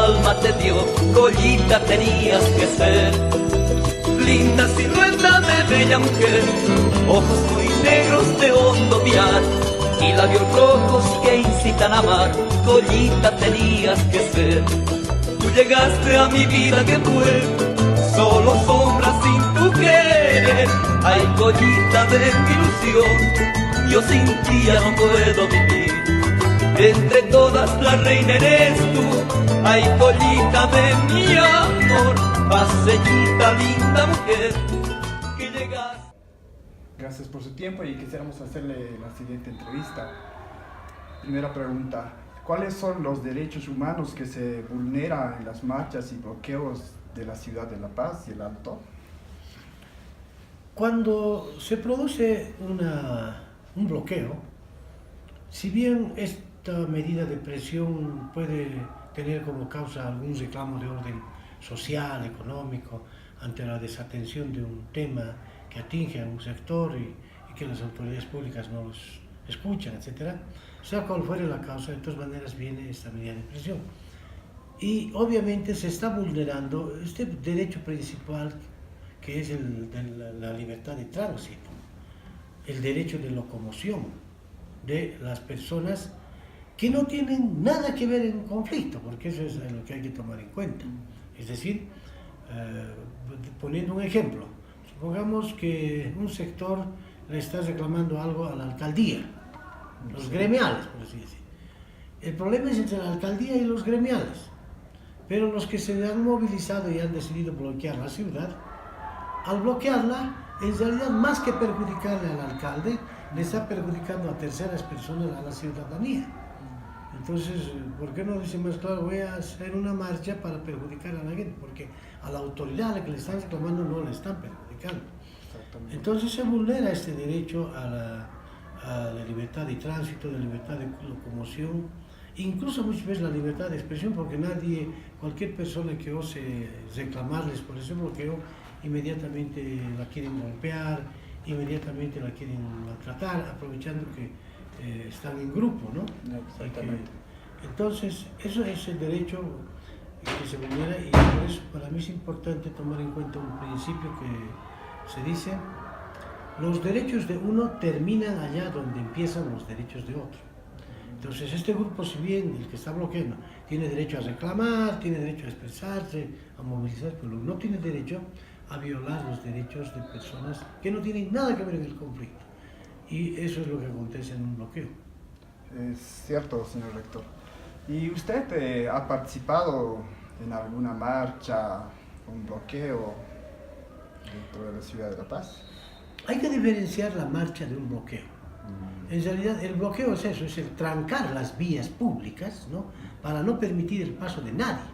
alma te dio, Collita tenías que ser. Linda silueta de bella mujer, ojos muy negros de hondo mirar y labios rojos que incitan a amar, Collita tenías que ser. Tú llegaste a mi vida que fue solo sombra sin tu querer. Ay, Collita de mi ilusión, yo sin ti ya no puedo vivir. Entre todas la reina eres tú, ay, Collita de mi amor, paseñita linda mujer que llegas. Gracias por su tiempo y quisiéramos hacerle la siguiente entrevista. Primera pregunta, ¿cuáles son los derechos humanos que se vulneran en las marchas y bloqueos de la ciudad de La Paz y el Alto? Cuando se produce un bloqueo, si bien esta medida de presión puede tener como causa algún reclamo de orden social, económico, ante la desatención de un tema que atinge a un sector y que las autoridades públicas no los escuchan, etc., sea cual fuere la causa, de todas maneras viene esta medida de presión. Y obviamente se está vulnerando este derecho principal que es el de la libertad de tránsito, el derecho de locomoción de las personas que no tienen nada que ver en conflicto, porque eso es lo que hay que tomar en cuenta. Es decir, poniendo un ejemplo, supongamos que un sector le está reclamando algo a la alcaldía, los gremiales, por así decir. El problema es entre la alcaldía y los gremiales, pero los que se han movilizado y han decidido bloquear la ciudad, al bloquearla, en realidad más que perjudicarle al alcalde, le está perjudicando a terceras personas, a la ciudadanía. Entonces, ¿por qué no dice más claro, voy a hacer una marcha para perjudicar a la gente? Porque a la autoridad a la que le están reclamando no le están perjudicando. Entonces se vulnera este derecho a la libertad de tránsito, de libertad de locomoción, incluso muchas veces la libertad de expresión, porque cualquier persona que ose reclamarles por ese bloqueo, inmediatamente la quieren golpear, inmediatamente la quieren maltratar, aprovechando que están en grupo, ¿no? Exactamente. Entonces, eso es el derecho que se vulnera y por eso para mí es importante tomar en cuenta un principio que se dice: los derechos de uno terminan allá donde empiezan los derechos de otro. Entonces, este grupo, si bien el que está bloqueando tiene derecho a reclamar, tiene derecho a expresarse, a movilizarse, pero no tiene derecho a violar los derechos de personas que no tienen nada que ver en el conflicto. Y eso es lo que acontece en un bloqueo. Es cierto, señor rector. ¿Y usted ha participado en alguna marcha, un bloqueo dentro de la ciudad de La Paz? Hay que diferenciar la marcha de un bloqueo. En realidad, el bloqueo es eso, es el trancar las vías públicas, ¿no?, para no permitir el paso de nadie.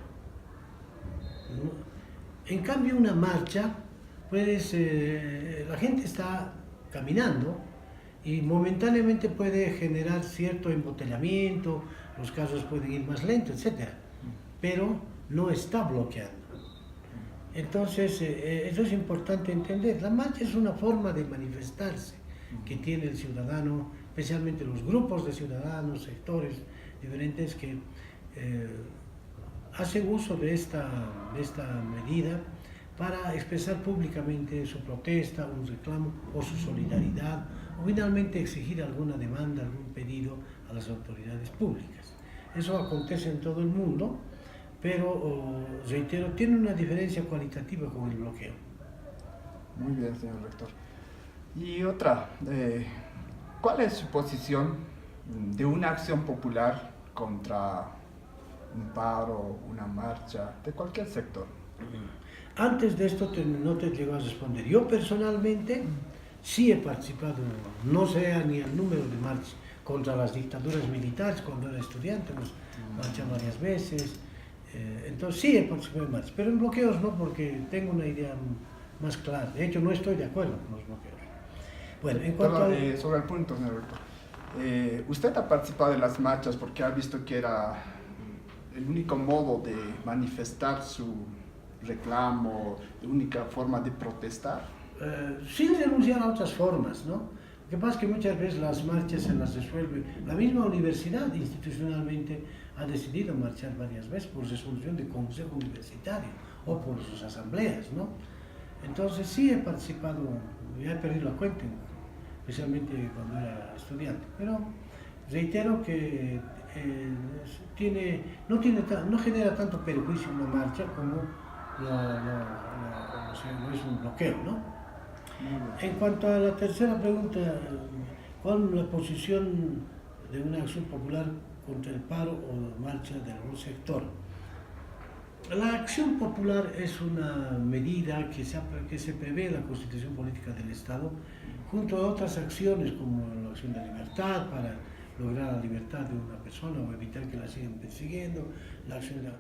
En cambio, una marcha, pues la gente está caminando y momentáneamente puede generar cierto embotellamiento, los carros pueden ir más lentos, etc. Pero no está bloqueando. Entonces, eso es importante entender. La marcha es una forma de manifestarse que tiene el ciudadano, especialmente los grupos de ciudadanos, sectores diferentes que hacen uso de esta medida para expresar públicamente su protesta, un reclamo o su solidaridad, o finalmente exigir alguna demanda, algún pedido a las autoridades públicas. Eso acontece en todo el mundo, pero, reitero, tiene una diferencia cualitativa con el bloqueo. Muy bien, señor rector. Y otra, ¿cuál es su posición de una acción popular contra un paro, una marcha, de cualquier sector? Antes de esto no te llego a responder. Yo personalmente sí he participado, no sea ni el número de marchas contra las dictaduras militares. Cuando era estudiante hemos marchado varias veces, entonces sí he participado en marchas, pero en bloqueos no, porque tengo una idea más clara. De hecho, no estoy de acuerdo con los bloqueos. Bueno, en cuanto sobre el punto, señor rector, usted ha participado de las marchas porque ha visto que era el único modo de manifestar su reclamo, la única forma de protestar. Sin renunciar a otras formas, ¿no? Lo que pasa es que muchas veces las marchas se las resuelve la misma universidad institucionalmente ha decidido marchar varias veces por resolución de consejo universitario o por sus asambleas, ¿no? Entonces sí he participado, ya he perdido la cuenta, especialmente cuando era estudiante, pero reitero que no genera tanto perjuicio una marcha como lo es un bloqueo, ¿no? En cuanto a la tercera pregunta, ¿cuál es la posición de una acción popular contra el paro o marcha de algún sector? La acción popular es una medida que se prevé en la Constitución Política del Estado, junto a otras acciones como la acción de libertad para lograr la libertad de una persona o evitar que la sigan persiguiendo, la acción de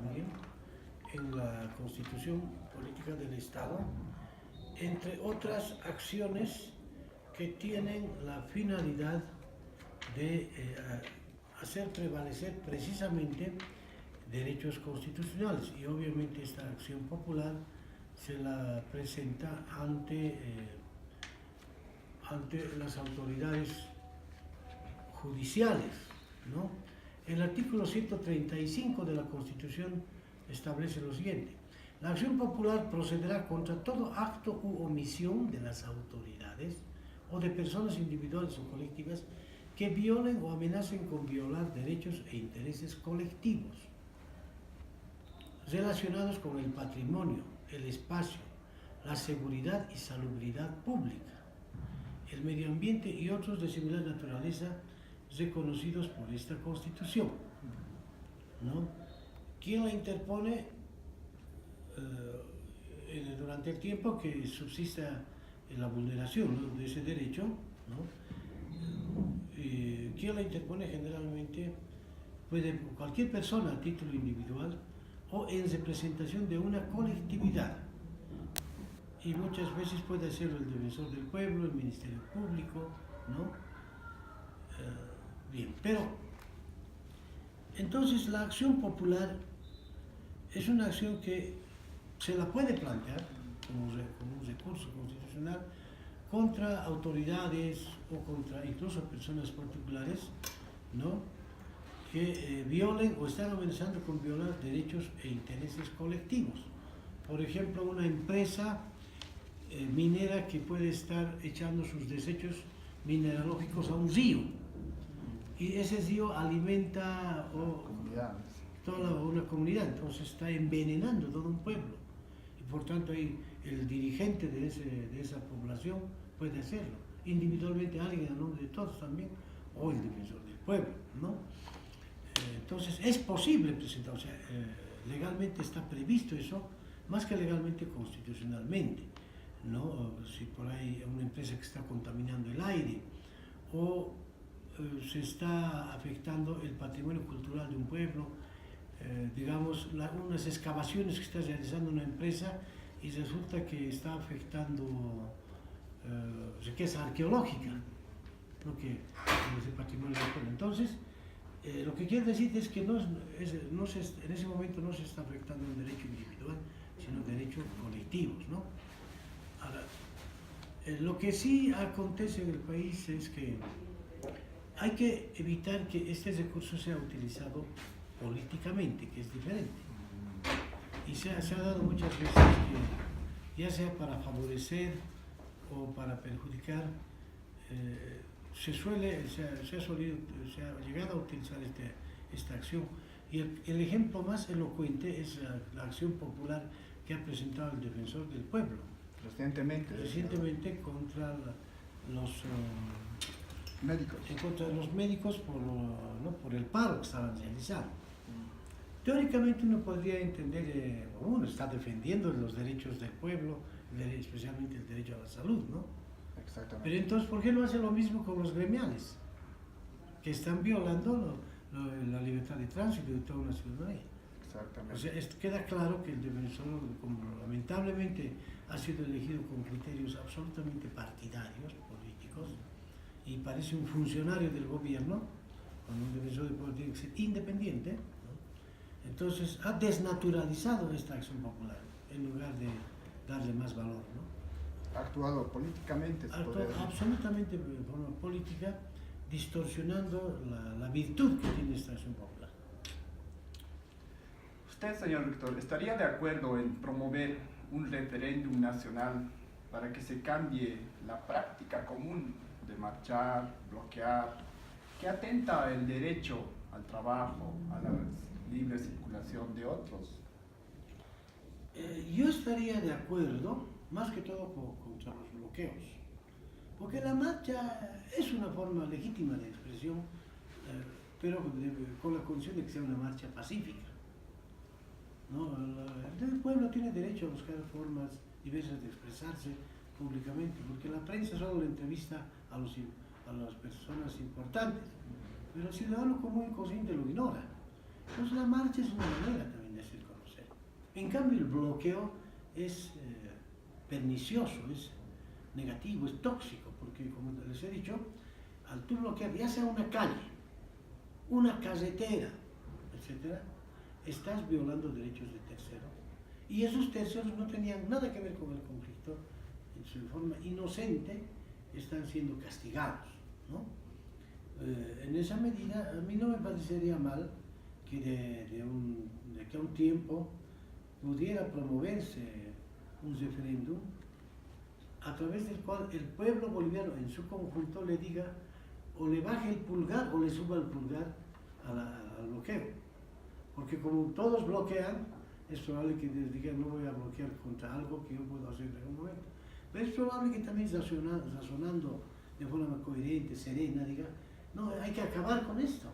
en la Constitución Política del Estado, entre otras acciones que tienen la finalidad de hacer prevalecer precisamente derechos constitucionales, y obviamente esta acción popular se la presenta ante las autoridades judiciales, ¿no? El artículo 135 de la Constitución establece lo siguiente: la acción popular procederá contra todo acto u omisión de las autoridades o de personas individuales o colectivas que violen o amenacen con violar derechos e intereses colectivos relacionados con el patrimonio, el espacio, la seguridad y salubridad pública, el medio ambiente y otros de similar naturaleza reconocidos por esta Constitución, ¿no? ¿Quién la interpone durante el tiempo que subsista la vulneración, ¿no?, de ese derecho, ¿no? ¿Quién la interpone? Generalmente puede cualquier persona a título individual o en representación de una colectividad, y muchas veces puede ser el defensor del pueblo, el Ministerio Público, ¿no? Bien, pero entonces la acción popular es una acción que se la puede plantear como un recurso constitucional contra autoridades o contra incluso personas particulares, ¿no?, que violen o están amenazando con violar derechos e intereses colectivos. Por ejemplo, una empresa minera que puede estar echando sus desechos mineralógicos a un río, y ese río alimenta toda una comunidad, entonces está envenenando todo un pueblo, y por tanto ahí el dirigente de esa población puede hacerlo, individualmente alguien a nombre de todos también, o el defensor del pueblo, ¿no? Entonces es posible presentar, o sea, legalmente está previsto eso, más que legalmente, constitucionalmente, ¿no? Si por ahí una empresa que está contaminando el aire o se está afectando el patrimonio cultural de un pueblo, digamos, unas excavaciones que está realizando una empresa y resulta que está afectando riqueza arqueológica, ¿no?, que es el patrimonio del pueblo. Entonces, lo que quiere decir es que en ese momento no se está afectando un derecho individual, sino derechos colectivos, ¿no? Ahora, lo que sí acontece en el país es que hay que evitar que este recurso sea utilizado políticamente, que es diferente. Y se ha dado muchas veces que, ya sea para favorecer o para perjudicar, se ha llegado a utilizar esta acción. Y el ejemplo más elocuente es la acción popular que ha presentado el defensor del pueblo recientemente contra los médicos. En contra de los médicos por el paro que estaban realizando. Teóricamente uno podría entender, uno está defendiendo los derechos del pueblo, especialmente el derecho a la salud, ¿no? Exactamente. Pero entonces, ¿por qué no hace lo mismo con los gremiales? Que están violando la libertad de tránsito de toda una ciudadanía. Exactamente. O sea, queda claro que el defensor, como lamentablemente ha sido elegido con criterios absolutamente partidarios, políticos, y parece un funcionario del gobierno, cuando un defensor del pueblo tiene que ser independiente, ¿no? Entonces ha desnaturalizado esta acción popular en lugar de darle más valor, ¿no? Ha actuado políticamente. Absolutamente de forma política, distorsionando la virtud que tiene esta acción popular. Usted, señor rector, ¿estaría de acuerdo en promover un referéndum nacional para que se cambie la práctica común de marchar, bloquear, que atenta el derecho al trabajo, a la libre circulación de otros? Yo estaría de acuerdo, más que todo contra los bloqueos, porque la marcha es una forma legítima de expresión, pero con la condición de que sea una marcha pacífica, ¿no? El pueblo tiene derecho a buscar formas diversas de expresarse públicamente, porque la prensa solo le entrevista a las personas importantes, pero el ciudadano común y consciente lo ignora. Entonces la marcha es una manera también de hacer conocer. En cambio el bloqueo es pernicioso, es negativo, es tóxico, porque como les he dicho, al tú bloquear ya sea una calle, una carretera, etc., estás violando derechos de terceros, y esos terceros no tenían nada que ver con el conflicto, en su forma inocente están siendo castigados, ¿no? En esa medida, a mí no me parecería mal que de que a un tiempo pudiera promoverse un referéndum a través del cual el pueblo boliviano en su conjunto le diga o le baje el pulgar o le suba el pulgar al bloqueo. Porque como todos bloquean, es probable que les digan no voy a bloquear contra algo que yo puedo hacer en algún momento. Pero es probable que también razonando de forma coherente, serena, diga, no, hay que acabar con esto.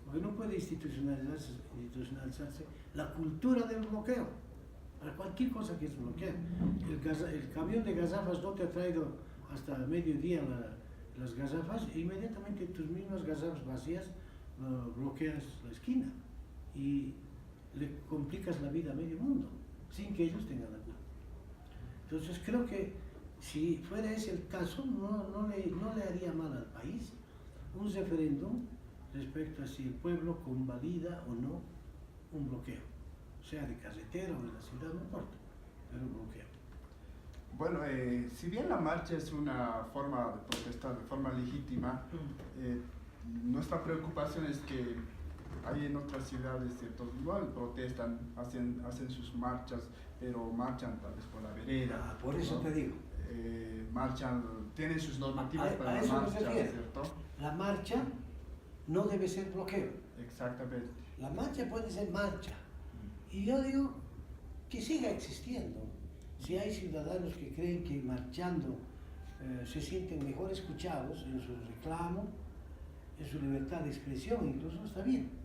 Porque no puede institucionalizarse la cultura del bloqueo. Para cualquier cosa que es bloquear. El camión de gazafas no te ha traído hasta mediodía las gazafas e inmediatamente tus mismas gazafas vacías bloqueas la esquina y le complicas la vida a medio mundo sin que ellos tengan la culpa. Entonces creo que si fuera ese el caso no le haría mal al país un referéndum respecto a si el pueblo convalida o no un bloqueo, sea de carretera o de la ciudad, no importa, pero un bloqueo. Bueno, si bien la marcha es una forma de protestar de forma legítima, nuestra preocupación es que hay en otras ciudades, ¿cierto? Igual protestan, hacen sus marchas, pero marchan tal vez por la vereda. Por eso, ¿no? Te digo. Marchan, tienen sus normativas para la marcha, ¿cierto? La marcha no debe ser bloqueo. Exactamente. La marcha puede ser marcha. Y yo digo que siga existiendo. Si hay ciudadanos que creen que marchando se sienten mejor escuchados en su reclamo, en su libertad de expresión, incluso está bien.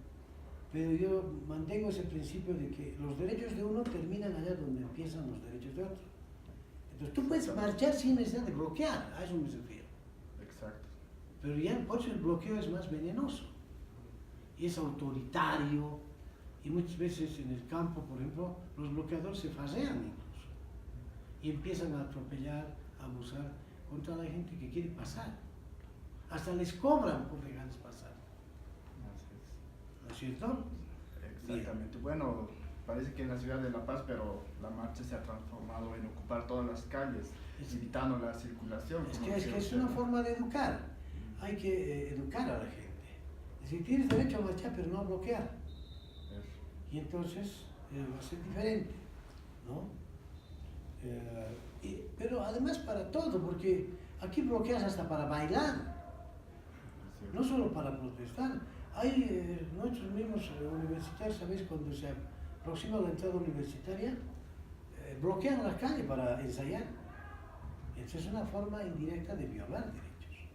Pero yo mantengo ese principio de que los derechos de uno terminan allá donde empiezan los derechos de otro. Entonces tú puedes marchar sin necesidad de bloquear, a eso me refiero. Exacto. Pero ya por eso el bloqueo es más venenoso y es autoritario y muchas veces en el campo, por ejemplo, los bloqueadores se fasean incluso y empiezan a atropellar, a abusar contra la gente que quiere pasar. Hasta les cobran por dejarles pasar. ¿No es cierto? Exactamente. Bien. Bueno, parece que en la ciudad de La Paz, pero la marcha se ha transformado en ocupar todas las calles, evitando la circulación. Es que es una forma de educar. Hay que educar a la gente. Es decir, tienes derecho a marchar, pero no a bloquear. Y entonces va a ser diferente, ¿no? Pero además para todo, porque aquí bloqueas hasta para bailar, no solo para protestar. Hay nuestros mismos universitarios, ¿sabéis? Cuando se aproxima la entrada universitaria, bloquean la calle para ensayar. Esa es una forma indirecta de violar derechos.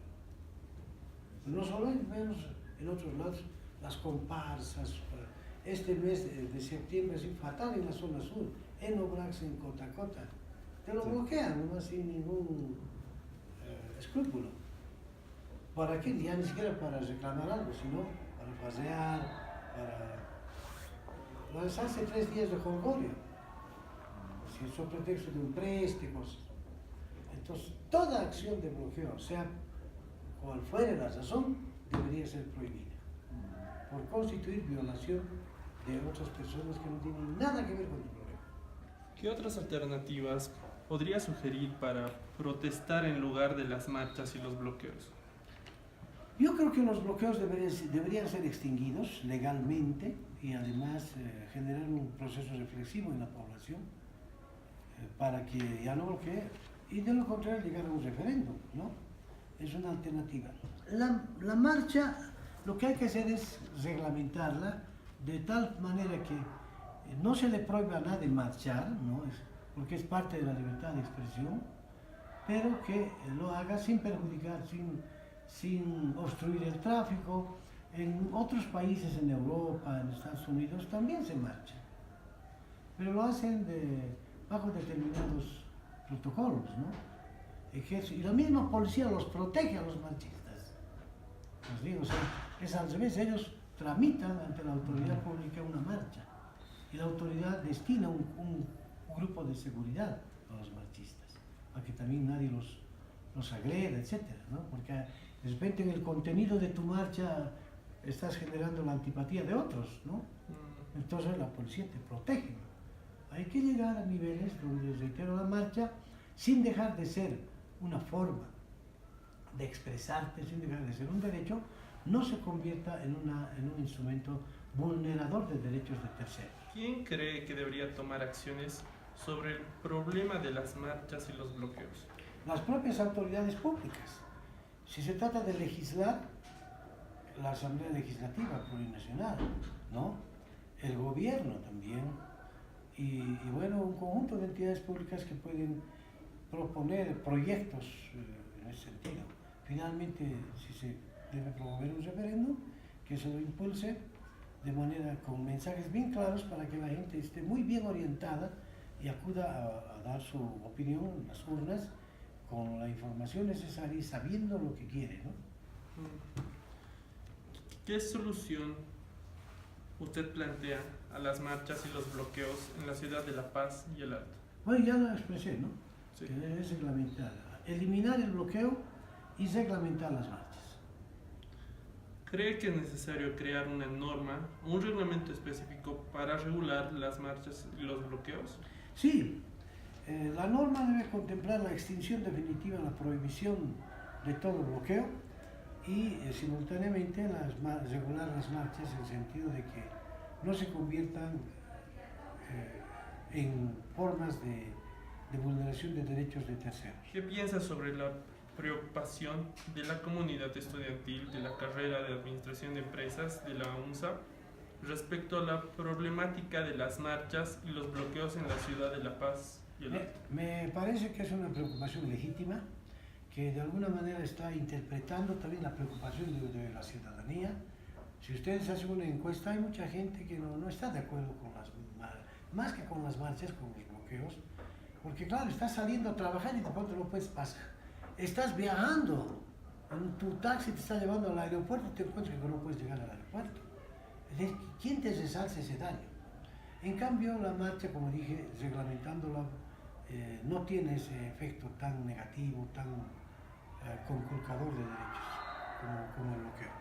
No solo vemos en otros lados las comparsas. Este mes de septiembre es fatal en la zona sur, en Obrax, en Cotacota. Te lo bloquean, nomás sin ningún escrúpulo. ¿Para qué? Ya ni siquiera para reclamar algo, sino para pasear, para lanzarse 3 días de jolgorio. Si es pretexto de un préstamo. Entonces, toda acción de bloqueo, sea cual fuere la razón, debería ser prohibida, por constituir violación de otras personas que no tienen nada que ver con el problema. ¿Qué otras alternativas podría sugerir para protestar en lugar de las marchas y los bloqueos? Yo creo que los bloqueos deberían ser extinguidos legalmente y además generar un proceso reflexivo en la población para que ya no bloquee y de lo contrario llegar a un referéndum, ¿no? Es una alternativa. La marcha, lo que hay que hacer es reglamentarla de tal manera que no se le prohíba a nadie marchar, ¿no? Porque es parte de la libertad de expresión, pero que lo haga sin perjudicar, sin obstruir el tráfico. En otros países, en Europa, en Estados Unidos, también se marcha, pero lo hacen bajo determinados protocolos, ¿no? Y la misma policía los protege a los marchistas. Les digo, o sea, es al revés, ellos tramitan ante la autoridad pública una marcha y la autoridad destina un grupo de seguridad a los marchistas, para que también nadie los agreda, etcétera, ¿no? Porque de repente en el contenido de tu marcha estás generando la antipatía de otros, ¿no? Entonces la policía te protege. Hay que llegar a niveles donde, reitero, la marcha, sin dejar de ser una forma de expresarte, sin dejar de ser un derecho, no se convierta en un instrumento vulnerador de derechos de terceros. ¿Quién cree que debería tomar acciones sobre el problema de las marchas y los bloqueos? Las propias autoridades públicas. Si se trata de legislar, la Asamblea Legislativa Plurinacional, ¿no? El gobierno también, y bueno, un conjunto de entidades públicas que pueden proponer proyectos en ese sentido. Finalmente, si se debe promover un referéndum, que se lo impulse de manera con mensajes bien claros para que la gente esté muy bien orientada y acuda a dar su opinión en las urnas con la información necesaria y sabiendo lo que quiere, ¿no? ¿Qué solución usted plantea a las marchas y los bloqueos en la ciudad de La Paz y el Alto? Bueno, ya lo expresé, ¿no? Sí. Que es reglamentar, eliminar el bloqueo y reglamentar las marchas. ¿Cree que es necesario crear una norma, un reglamento específico para regular las marchas y los bloqueos? Sí, la norma debe contemplar la extinción definitiva, la prohibición de todo bloqueo y simultáneamente regular las marchas en el sentido de que no se conviertan en formas de vulneración de derechos de terceros. ¿Qué piensa sobre la preocupación de la comunidad estudiantil de la carrera de Administración de Empresas de la UNSA respecto a la problemática de las marchas y los bloqueos en la ciudad de La Paz y el Alto? Me parece que es una preocupación legítima, que de alguna manera está interpretando también la preocupación de la ciudadanía. Si ustedes hacen una encuesta, hay mucha gente que no está de acuerdo con más que con las marchas, con los bloqueos, porque claro, estás saliendo a trabajar y de pronto no puedes pasar. Estás viajando, en tu taxi te está llevando al aeropuerto y te encuentras que no puedes llegar al aeropuerto. Es decir, ¿quién te resarce ese daño? En cambio, la marcha, como dije, reglamentándola, no tiene ese efecto tan negativo, tan conculcador de derechos como el bloqueo.